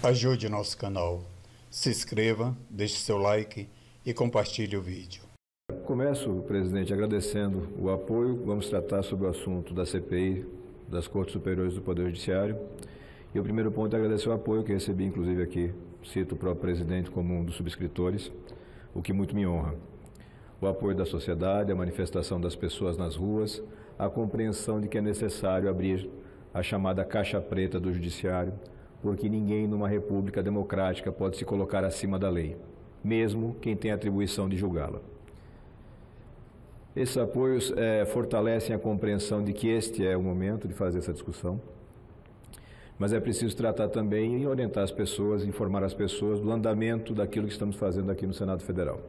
Ajude nosso canal. Se inscreva, deixe seu like e compartilhe o vídeo. Começo, presidente, agradecendo o apoio. Vamos tratar sobre o assunto da CPI, das Cortes Superiores do Poder Judiciário. E o primeiro ponto é agradecer o apoio que recebi, inclusive aqui, cito o próprio presidente como um dos subscritores, o que muito me honra. O apoio da sociedade, a manifestação das pessoas nas ruas, a compreensão de que é necessário abrir a chamada caixa preta do judiciário, porque ninguém numa república democrática pode se colocar acima da lei, mesmo quem tem a atribuição de julgá-la. Esses apoios fortalecem a compreensão de que este é o momento de fazer essa discussão, mas é preciso tratar também e orientar as pessoas, informar as pessoas do andamento daquilo que estamos fazendo aqui no Senado Federal.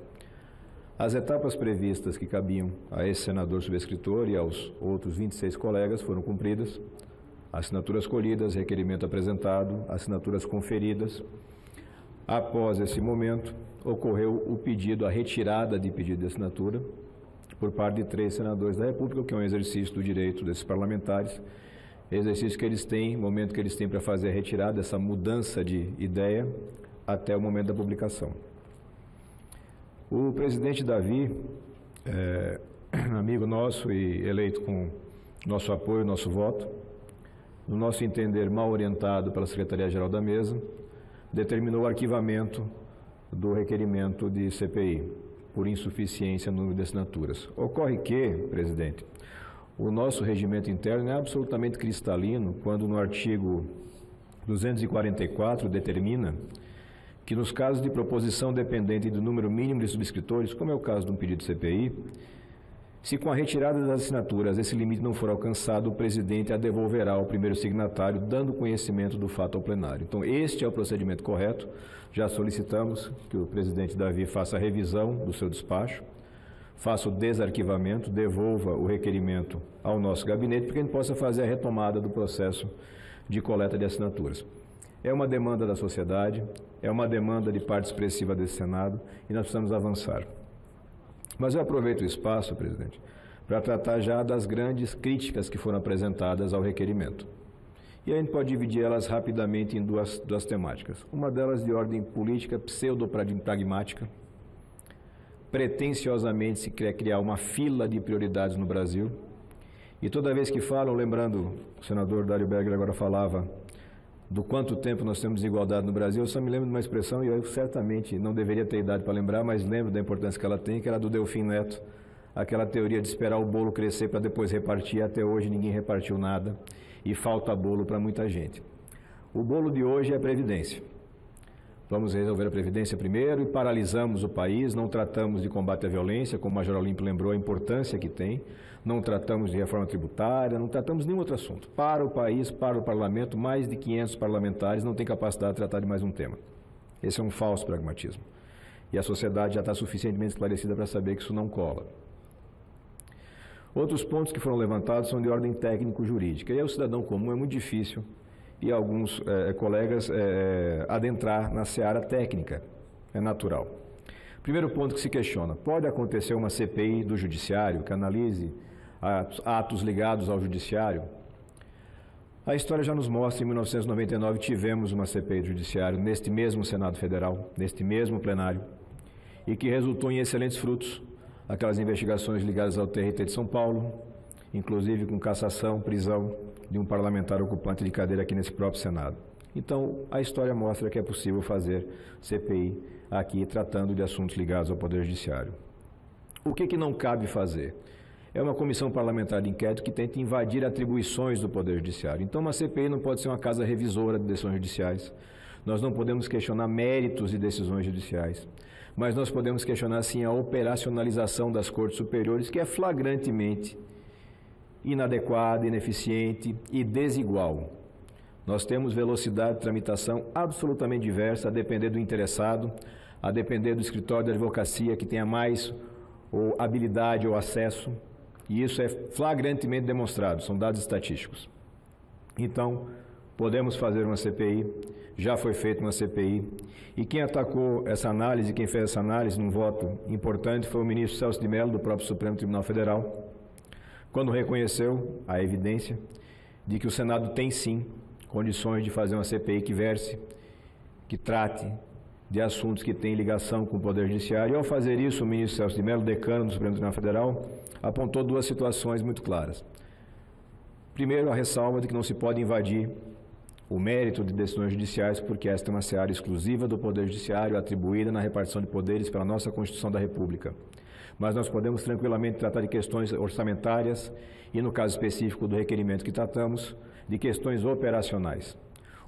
As etapas previstas que cabiam a esse senador subscritor e aos outros 26 colegas foram cumpridas, assinaturas colhidas, requerimento apresentado, assinaturas conferidas. Após esse momento, ocorreu o pedido, a retirada de pedido de assinatura por parte de 3 senadores da República, o que é um exercício do direito desses parlamentares, exercício que eles têm, momento que eles têm para fazer a retirada, essa mudança de ideia, até o momento da publicação. O presidente Davi, amigo nosso e eleito com nosso apoio, nosso voto, no nosso entender mal orientado pela Secretaria-Geral da Mesa, determinou o arquivamento do requerimento de CPI, por insuficiência no número de assinaturas. Ocorre que, presidente, o nosso regimento interno é absolutamente cristalino quando no artigo 244 determina que nos casos de proposição dependente do número mínimo de subscritores, como é o caso de um pedido de CPI, se com a retirada das assinaturas esse limite não for alcançado, o presidente a devolverá ao primeiro signatário, dando conhecimento do fato ao plenário. Então, este é o procedimento correto. Já solicitamos que o presidente Davi faça a revisão do seu despacho, faça o desarquivamento, devolva o requerimento ao nosso gabinete, para que a gente possa fazer a retomada do processo de coleta de assinaturas. É uma demanda da sociedade, é uma demanda de parte expressiva desse Senado e nós precisamos avançar. Mas eu aproveito o espaço, presidente, para tratar já das grandes críticas que foram apresentadas ao requerimento. E a gente pode dividir elas rapidamente em duas temáticas. Uma delas de ordem política, pseudo-pragmática. Pretensiosamente se quer criar uma fila de prioridades no Brasil. E toda vez que falam, lembrando, o senador Dário Berger agora falava do quanto tempo nós temos desigualdade no Brasil, eu só me lembro de uma expressão, e eu certamente não deveria ter idade para lembrar, mas lembro da importância que ela tem, que era do Delfim Neto, aquela teoria de esperar o bolo crescer para depois repartir. Até hoje ninguém repartiu nada e falta bolo para muita gente. O bolo de hoje é a Previdência. Vamos resolver a Previdência primeiro e paralisamos o país, não tratamos de combate à violência, como o Major Olímpio lembrou a importância que tem, não tratamos de reforma tributária, não tratamos de nenhum outro assunto. Para o país, para o parlamento, mais de 500 parlamentares não têm capacidade de tratar de mais um tema. Esse é um falso pragmatismo. E a sociedade já está suficientemente esclarecida para saber que isso não cola. Outros pontos que foram levantados são de ordem técnico-jurídica. E aí o cidadão comum é muito difícil e alguns colegas adentrar na seara técnica, é natural. Primeiro ponto que se questiona, pode acontecer uma CPI do Judiciário que analise atos ligados ao Judiciário? A história já nos mostra, em 1999 tivemos uma CPI do Judiciário neste mesmo Senado Federal, neste mesmo plenário, e que resultou em excelentes frutos, aquelas investigações ligadas ao TRT de São Paulo, inclusive com cassação, prisão de um parlamentar ocupante de cadeira aqui nesse próprio Senado. Então, a história mostra que é possível fazer CPI aqui, tratando de assuntos ligados ao Poder Judiciário. O que não cabe fazer? É uma comissão parlamentar de inquérito que tenta invadir atribuições do Poder Judiciário. Então, uma CPI não pode ser uma casa revisora de decisões judiciais. Nós não podemos questionar méritos de decisões judiciais. Mas nós podemos questionar, sim, a operacionalização das Cortes Superiores, que é flagrantemente inadequada, ineficiente e desigual. Nós temos velocidade de tramitação absolutamente diversa, a depender do interessado, a depender do escritório de advocacia que tenha mais ou habilidade ou acesso, e isso é flagrantemente demonstrado, são dados estatísticos. Então, podemos fazer uma CPI, já foi feita uma CPI, e quem atacou essa análise, quem fez essa análise num voto importante foi o ministro Celso de Mello, do próprio Supremo Tribunal Federal, quando reconheceu a evidência de que o Senado tem sim condições de fazer uma CPI que verse que trate de assuntos que têm ligação com o Poder Judiciário. E, ao fazer isso, o ministro Celso de Mello, decano do Supremo Tribunal Federal, apontou duas situações muito claras. Primeiro, a ressalva de que não se pode invadir o mérito de decisões judiciais, porque esta é uma seara exclusiva do Poder Judiciário, atribuída na repartição de poderes pela nossa Constituição da República. Mas nós podemos tranquilamente tratar de questões orçamentárias e, no caso específico do requerimento que tratamos, de questões operacionais.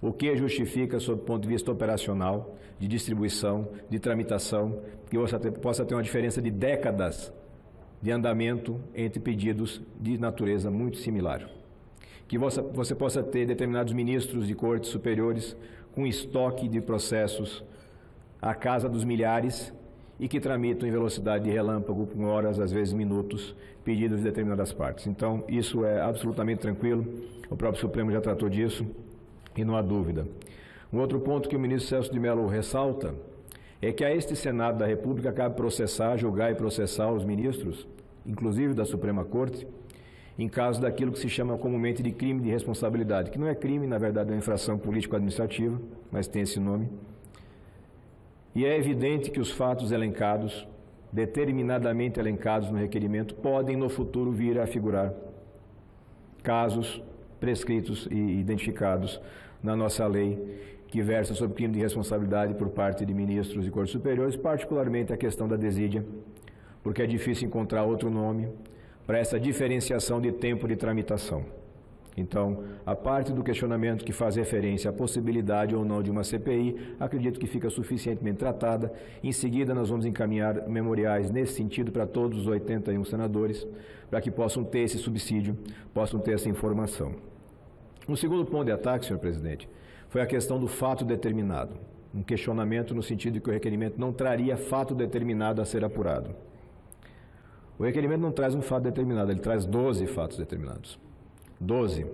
O que justifica, sob o ponto de vista operacional, de distribuição, de tramitação, que possa ter uma diferença de décadas de andamento entre pedidos de natureza muito similar. Que você possa ter determinados ministros de cortes superiores com estoque de processos à casa dos milhares e que tramitam em velocidade de relâmpago, com horas, às vezes minutos, pedidos de determinadas partes. Então, isso é absolutamente tranquilo, o próprio Supremo já tratou disso e não há dúvida. Um outro ponto que o ministro Celso de Mello ressalta é que a este Senado da República cabe processar, julgar e processar os ministros, inclusive da Suprema Corte, em caso daquilo que se chama comumente de crime de responsabilidade, que não é crime, na verdade é uma infração político-administrativa, mas tem esse nome. E é evidente que os fatos elencados, determinadamente elencados no requerimento, podem no futuro vir a figurar casos prescritos e identificados na nossa lei, que versa sobre crime de responsabilidade por parte de ministros e cortes superiores, particularmente a questão da desídia, porque é difícil encontrar outro nome para essa diferenciação de tempo de tramitação. Então, a parte do questionamento que faz referência à possibilidade ou não de uma CPI, acredito que fica suficientemente tratada. Em seguida, nós vamos encaminhar memoriais nesse sentido para todos os 81 senadores, para que possam ter esse subsídio, possam ter essa informação. Um segundo ponto de ataque, senhor presidente, foi a questão do fato determinado. Um questionamento no sentido de que o requerimento não traria fato determinado a ser apurado. O requerimento não traz um fato determinado, ele traz 12 fatos determinados. 12,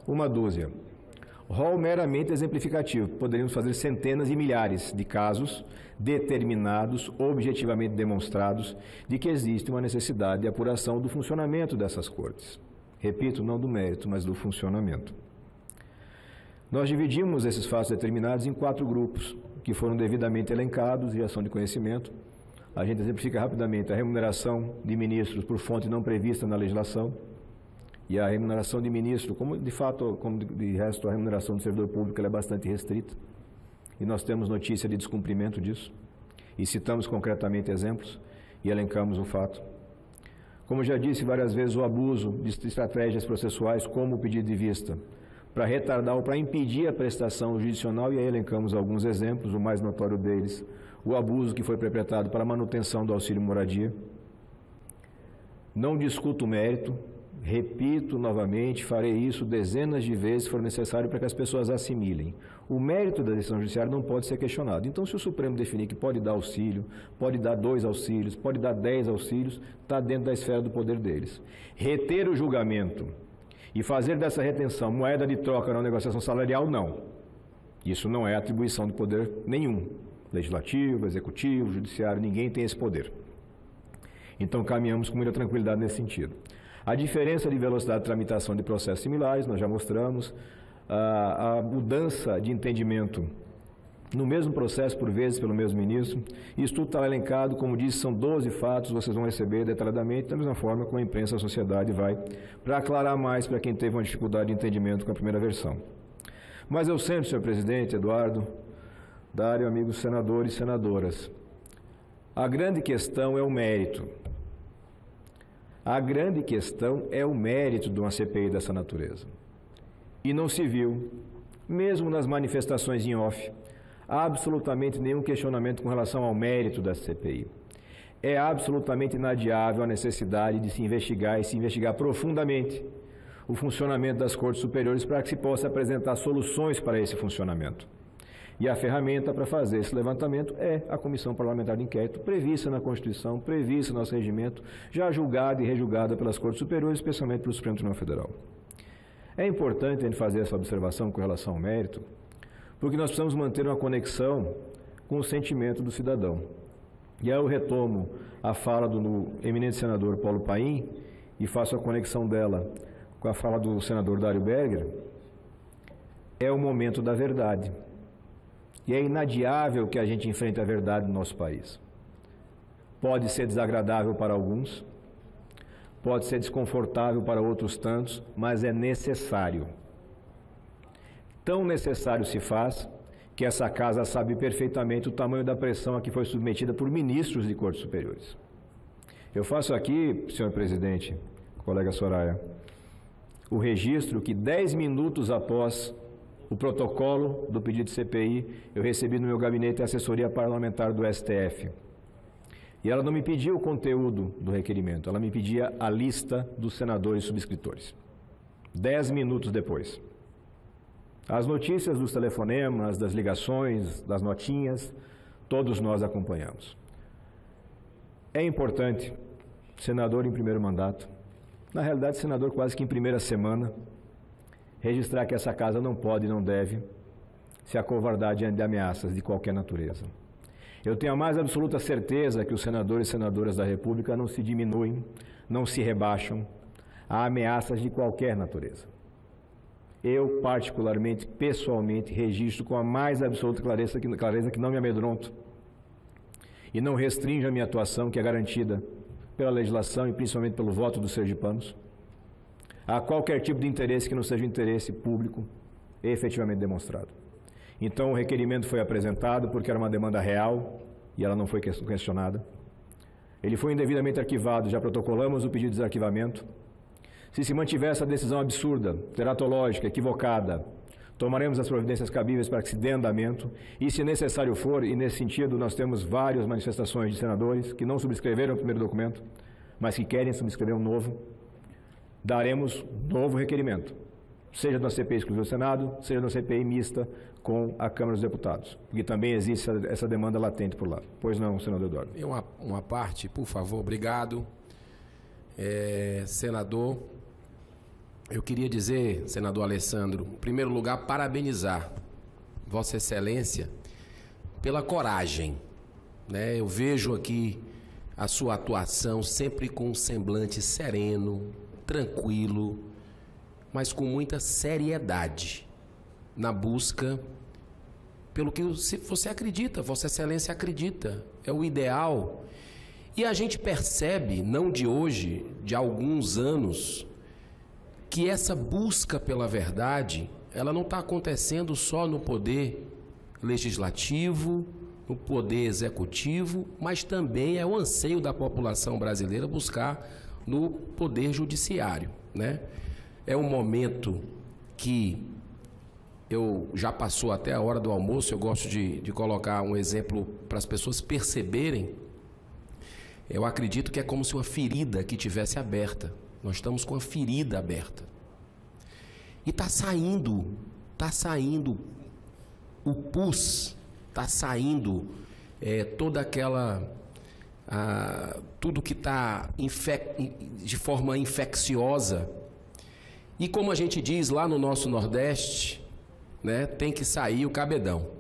uma dúzia. Rol meramente exemplificativo. Poderíamos fazer centenas e milhares de casos determinados, objetivamente demonstrados, de que existe uma necessidade de apuração do funcionamento dessas cortes. Repito, não do mérito, mas do funcionamento. Nós dividimos esses fatos determinados em 4 grupos, que foram devidamente elencados e ação de conhecimento. A gente exemplifica rapidamente a remuneração de ministros por fonte não prevista na legislação e a remuneração de ministro, como de fato, como de resto, a remuneração do servidor público ela é bastante restrita e nós temos notícia de descumprimento disso e citamos concretamente exemplos e elencamos o fato. Como já disse várias vezes, o abuso de estratégias processuais como o pedido de vista para retardar ou para impedir a prestação jurisdicional, e aí elencamos alguns exemplos, o mais notório deles, o abuso que foi perpetrado para a manutenção do auxílio moradia. Não discuto o mérito, repito novamente, farei isso dezenas de vezes se for necessário para que as pessoas assimilem. O mérito da decisão judiciária não pode ser questionado. Então, se o Supremo definir que pode dar auxílio, pode dar 2 auxílios, pode dar 10 auxílios, está dentro da esfera do poder deles. Reter o julgamento e fazer dessa retenção moeda de troca na negociação salarial, não. Isso não é atribuição de poder nenhum. Legislativo, executivo, judiciário, ninguém tem esse poder. Então, caminhamos com muita tranquilidade nesse sentido. A diferença de velocidade de tramitação de processos similares, nós já mostramos. A mudança de entendimento no mesmo processo, por vezes, pelo mesmo ministro. Isso tudo está elencado, como disse, são 12 fatos, vocês vão receber detalhadamente, da mesma forma como a imprensa, a sociedade vai, para aclarar mais para quem teve uma dificuldade de entendimento com a primeira versão. Mas eu sempre, senhor presidente, Eduardo, Dário, amigos senadores e senadoras, a grande questão é o mérito. A grande questão é o mérito de uma CPI dessa natureza. E não se viu, mesmo nas manifestações em off, absolutamente nenhum questionamento com relação ao mérito da CPI. É absolutamente inadiável a necessidade de se investigar e se investigar profundamente o funcionamento das cortes superiores para que se possa apresentar soluções para esse funcionamento. E a ferramenta para fazer esse levantamento é a Comissão Parlamentar de Inquérito, prevista na Constituição, prevista no nosso regimento, já julgada e rejulgada pelas Cortes Superiores, especialmente pelo Supremo Tribunal Federal. É importante a gente fazer essa observação com relação ao mérito, porque nós precisamos manter uma conexão com o sentimento do cidadão. E aí eu retomo a fala do eminente senador Paulo Paim e faço a conexão dela com a fala do senador Dário Berger. É o momento da verdade. E é inadiável que a gente enfrente a verdade no nosso país. Pode ser desagradável para alguns, pode ser desconfortável para outros tantos, mas é necessário. Tão necessário se faz que essa casa sabe perfeitamente o tamanho da pressão a que foi submetida por ministros de cortes superiores. Eu faço aqui, senhor presidente, colega Soraya, o registro que 10 minutos após o protocolo do pedido de CPI, eu recebi no meu gabinete a assessoria parlamentar do STF. E ela não me pediu o conteúdo do requerimento, ela me pedia a lista dos senadores subscritores. 10 minutos depois. As notícias dos telefonemas, das ligações, das notinhas, todos nós acompanhamos. É importante, senador em primeiro mandato, na realidade senador quase que em primeira semana, registrar que essa casa não pode e não deve se acovardar diante de ameaças de qualquer natureza. Eu tenho a mais absoluta certeza que os senadores e senadoras da República não se diminuem, não se rebaixam a ameaças de qualquer natureza. Eu, particularmente, pessoalmente, registro com a mais absoluta clareza que não me amedronto e não restringe a minha atuação, que é garantida pela legislação e principalmente pelo voto dos sergipanos, a qualquer tipo de interesse que não seja um interesse público efetivamente demonstrado. Então o requerimento foi apresentado porque era uma demanda real e ela não foi questionada. Ele foi indevidamente arquivado, já protocolamos o pedido de desarquivamento. Se mantiver essa decisão absurda, teratológica, equivocada, tomaremos as providências cabíveis para que se dê andamento e, se necessário for, e nesse sentido nós temos várias manifestações de senadores que não subscreveram o primeiro documento, mas que querem subscrever um novo, daremos novo requerimento, seja na CPI exclusiva do Senado, seja na CPI mista com a Câmara dos Deputados, porque também existe essa demanda latente por lá. Pois não, senador Eduardo? E uma parte, por favor, obrigado. Senador, eu queria dizer, senador Alessandro, em primeiro lugar, parabenizar Vossa Excelência pela coragem, né? Eu vejo aqui a sua atuação sempre com um semblante sereno, tranquilo, mas com muita seriedade na busca pelo que você acredita, Vossa Excelência acredita, é o ideal. E a gente percebe, não de hoje, de alguns anos, que essa busca pela verdade, ela não está acontecendo só no poder legislativo, no poder executivo, mas também é o anseio da população brasileira buscar no poder judiciário, né? É um momento que já passou até a hora do almoço, eu gosto de colocar um exemplo para as pessoas perceberem. Eu acredito que é como se uma ferida que tivesse aberta. Nós estamos com a ferida aberta. E está saindo o pus, está saindo toda aquela... tudo que está de forma infecciosa. E como a gente diz lá no nosso Nordeste, né, tem que sair o cabedão.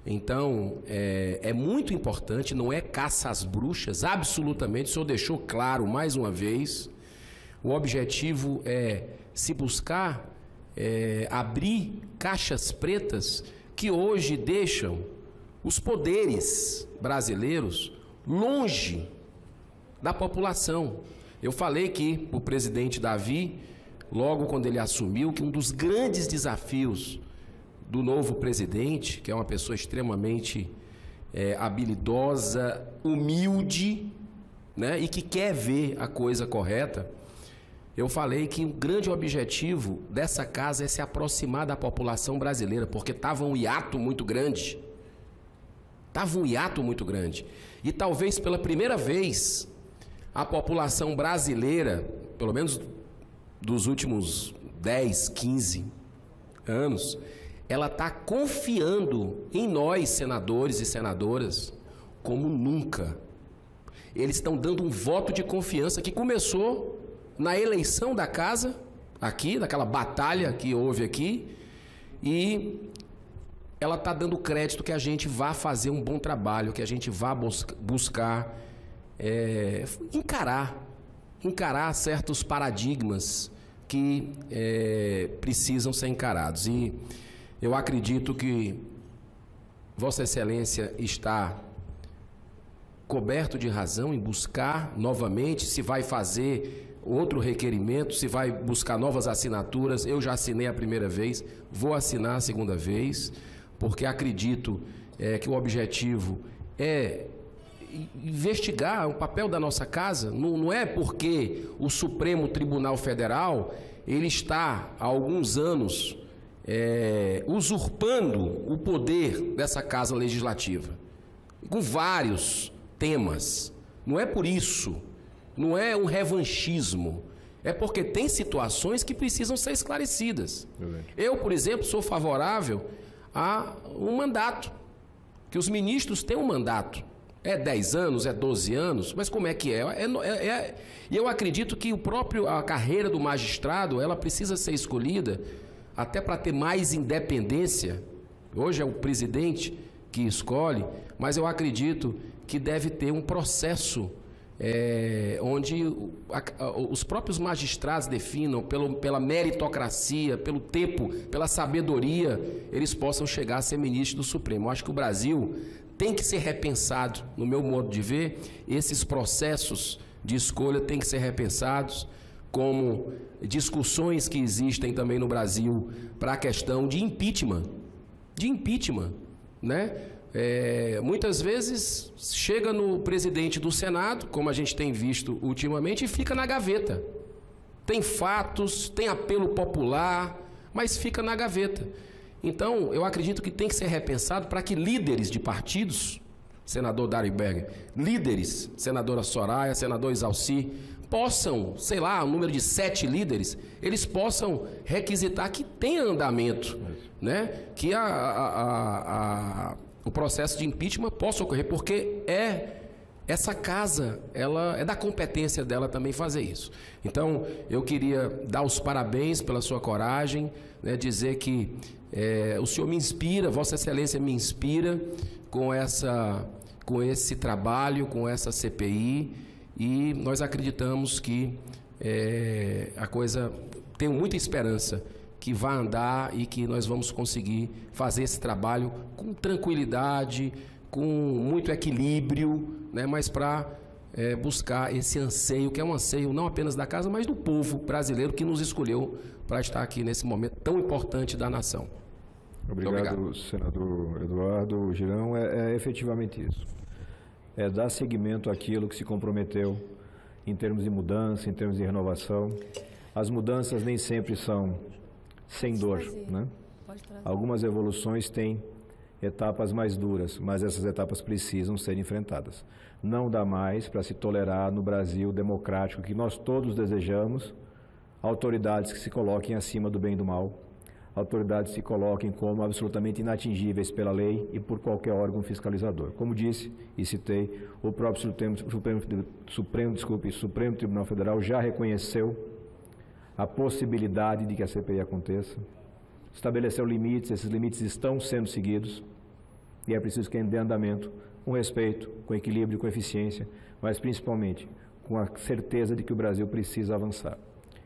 Então, é muito importante, não é caça às bruxas, absolutamente, o senhor deixou claro mais uma vez, o objetivo é se buscar abrir caixas pretas que hoje deixam os poderes brasileiros longe da população. Eu falei que o presidente Davi, logo quando ele assumiu, que um dos grandes desafios do novo presidente, que é uma pessoa extremamente habilidosa, humilde, né, e que quer ver a coisa correta, eu falei que o grande objetivo dessa casa é se aproximar da população brasileira, porque estava um hiato muito grande. E talvez pela primeira vez a população brasileira, pelo menos dos últimos 10, 15 anos, ela está confiando em nós, senadores e senadoras, como nunca. Eles estão dando um voto de confiança que começou na eleição da casa, aqui, daquela batalha que houve aqui, e ela está dando crédito que a gente vá fazer um bom trabalho, que a gente vá buscar encarar certos paradigmas que precisam ser encarados. E Eu acredito que Vossa Excelência está coberto de razão em buscar novamente, se vai fazer outro requerimento, se vai buscar novas assinaturas. Eu já assinei a primeira vez, vou assinar a segunda vez, porque acredito que o objetivo é investigar o papel da nossa casa. Não é porque o Supremo Tribunal Federal ele está há alguns anos usurpando o poder dessa casa legislativa, com vários temas. Não é por isso, não é um revanchismo, é porque tem situações que precisam ser esclarecidas. Eu, por exemplo, sou favorável a um mandato, que os ministros têm um mandato. É 10 anos, é 12 anos, mas como é que é? E eu acredito que a carreira do magistrado, ela precisa ser escolhida até para ter mais independência. Hoje é o presidente que escolhe, mas eu acredito que deve ter um processo onde os próprios magistrados definam, pela meritocracia, pelo tempo, pela sabedoria, eles possam chegar a ser ministro do Supremo. Eu acho que o Brasil tem que ser repensado, no meu modo de ver, esses processos de escolha têm que ser repensados, como discussões que existem também no Brasil para a questão de impeachment, né? Muitas vezes chega no presidente do Senado, como a gente tem visto ultimamente, e fica na gaveta. Tem fatos, tem apelo popular, mas fica na gaveta. Então, eu acredito que tem que ser repensado para que líderes de partidos, senador Dário Berger, líderes, senadora Soraya, senador Isalci, possam, sei lá, o número de 7 líderes, eles possam requisitar que tenha andamento, né? Que o processo de impeachment possa ocorrer, porque essa casa, ela é da competência dela também fazer isso. Então, eu queria dar os parabéns pela sua coragem, né, dizer que o senhor me inspira, Vossa Excelência me inspira com esse trabalho, com essa CPI, e nós acreditamos que a coisa, tenho muita esperança que vai andar e que nós vamos conseguir fazer esse trabalho com tranquilidade, com muito equilíbrio, né, mas para buscar esse anseio, que é um anseio não apenas da casa, mas do povo brasileiro que nos escolheu para estar aqui nesse momento tão importante da nação. Obrigado, senador Eduardo Girão. É efetivamente isso. É dar seguimento àquilo que se comprometeu em termos de mudança, em termos de renovação. As mudanças nem sempre são sem dor, né? Algumas evoluções têm etapas mais duras, mas essas etapas precisam ser enfrentadas. Não dá mais para se tolerar no Brasil democrático, que nós todos desejamos, autoridades que se coloquem acima do bem e do mal, autoridades se coloquem como absolutamente inatingíveis pela lei e por qualquer órgão fiscalizador. Como disse e citei, o próprio Supremo Tribunal Federal já reconheceu a possibilidade de que a CPI aconteça, estabeleceu limites, esses limites estão sendo seguidos e é preciso que dê andamento com respeito, com equilíbrio, com eficiência, mas principalmente com a certeza de que o Brasil precisa avançar.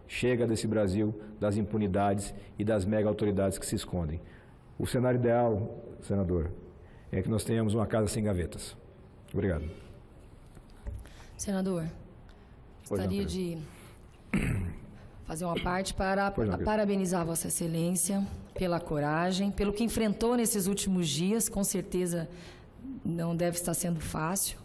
Chega desse Brasil das impunidades e das mega autoridades que se escondem. O cenário ideal, senador, é que nós tenhamos uma casa sem gavetas. Obrigado. Senador, gostaria de fazer uma parte para parabenizar Vossa Excelência pela coragem, pelo que enfrentou nesses últimos dias. Com certeza não deve estar sendo fácil.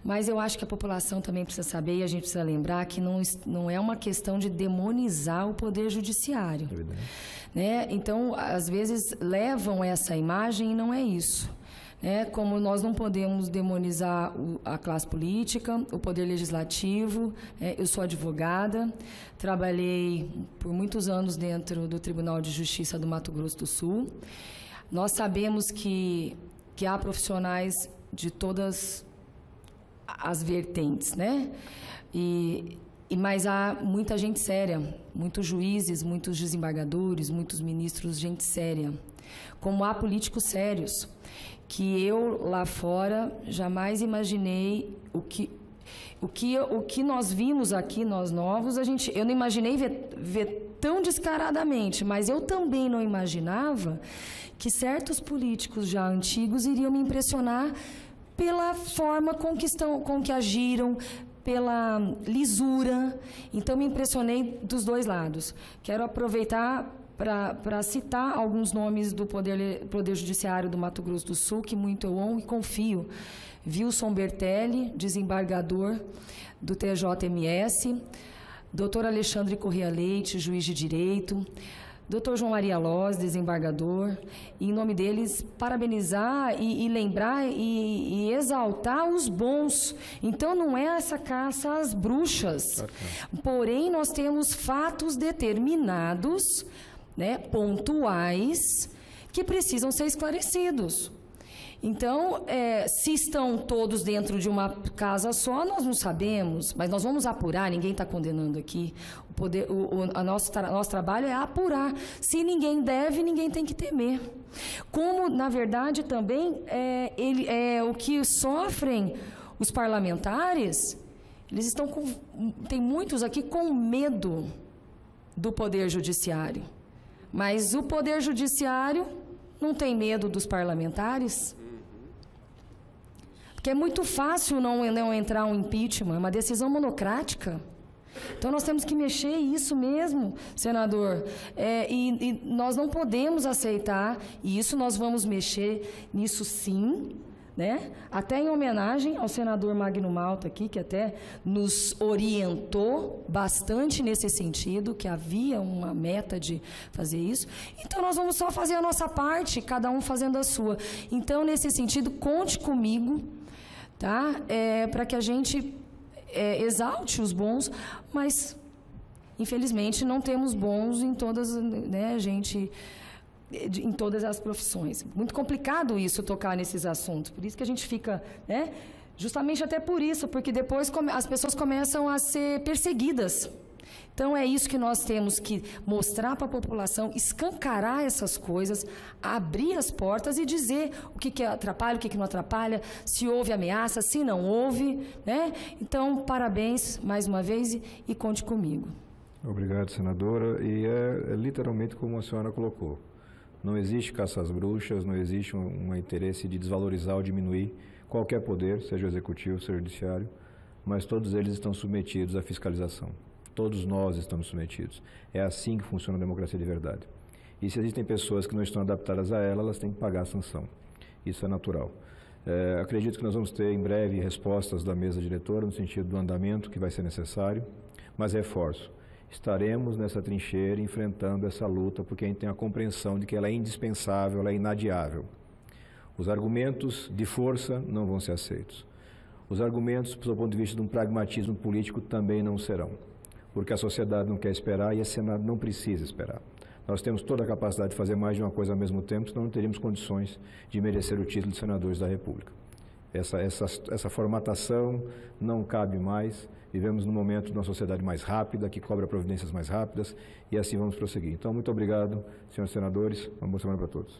Mas eu acho que a população também precisa saber, e a gente precisa lembrar, que não é uma questão de demonizar o Poder Judiciário. Né? Então, às vezes, levam essa imagem e não é isso. Né? Como nós não podemos demonizar a classe política, o Poder Legislativo. Eu sou advogada, trabalhei por muitos anos dentro do Tribunal de Justiça do Mato Grosso do Sul. Nós sabemos que há profissionais de todas as vertentes, né? Mas há muita gente séria, muitos juízes, muitos desembargadores, muitos ministros, gente séria. Como há políticos sérios, que eu lá fora jamais imaginei o que nós vimos aqui, nós novos, eu não imaginei ver tão descaradamente, mas eu também não imaginava que certos políticos já antigos iriam me impressionar pela forma com que agiram, pela lisura. Então, me impressionei dos dois lados. Quero aproveitar para citar alguns nomes do Poder Judiciário do Mato Grosso do Sul, que muito eu honro e confio. Wilson Bertelli, desembargador do TJMS, Dr. Alexandre Corrêa Leite, juiz de direito, Dr. João Maria Loz, desembargador, e em nome deles parabenizar e lembrar e exaltar os bons. Então não é essa caça às bruxas. Porém, nós temos fatos determinados, né, pontuais, que precisam ser esclarecidos. Então, se estão todos dentro de uma casa só, nós não sabemos, mas nós vamos apurar, ninguém está condenando aqui. Nosso trabalho é apurar. Se ninguém deve, ninguém tem que temer. Como, na verdade, também o que sofrem os parlamentares, eles estão tem muitos aqui com medo do Poder Judiciário. Mas o Poder Judiciário não tem medo dos parlamentares? Porque é muito fácil não entrar um impeachment, é uma decisão monocrática. Então, nós temos que mexer isso mesmo, senador. E nós não podemos aceitar, e isso nós vamos mexer nisso sim, né? Até em homenagem ao senador Magno Malta aqui, que até nos orientou bastante nesse sentido, que havia uma meta de fazer isso. Então, nós vamos só fazer a nossa parte, cada um fazendo a sua. Então, nesse sentido, conte comigo, tá? Para que a gente exalte os bons, mas, infelizmente, não temos bons em todas, né, em todas as profissões. Muito complicado isso, tocar nesses assuntos. Por isso que a gente fica, né? Justamente até por isso, porque depois as pessoas começam a ser perseguidas. Então, é isso que nós temos que mostrar para a população, escancarar essas coisas, abrir as portas e dizer o que atrapalha, o que não atrapalha, se houve ameaça, se não houve, né? Então, parabéns mais uma vez e conte comigo. Obrigado, senadora. E é literalmente como a senhora colocou. Não existe caça às bruxas, não existe um interesse de desvalorizar ou diminuir qualquer poder, seja o executivo, seja o judiciário, mas todos eles estão submetidos à fiscalização. Todos nós estamos submetidos. É assim que funciona a democracia de verdade. E se existem pessoas que não estão adaptadas a ela, elas têm que pagar a sanção. Isso é natural. Acredito que nós vamos ter em breve respostas da mesa diretora no sentido do andamento que vai ser necessário, mas reforço. Estaremos nessa trincheira enfrentando essa luta porque a gente tem a compreensão de que ela é indispensável, ela é inadiável. Os argumentos de força não vão ser aceitos. Os argumentos, do ponto de vista de um pragmatismo político, também não serão, porque a sociedade não quer esperar e a Senado não precisa esperar. Nós temos toda a capacidade de fazer mais de uma coisa ao mesmo tempo, senão não teríamos condições de merecer o título de senadores da República. Essa formatação não cabe mais. Vivemos num momento de uma sociedade mais rápida, que cobra providências mais rápidas, e assim vamos prosseguir. Então, muito obrigado, senhores senadores. Uma boa semana para todos.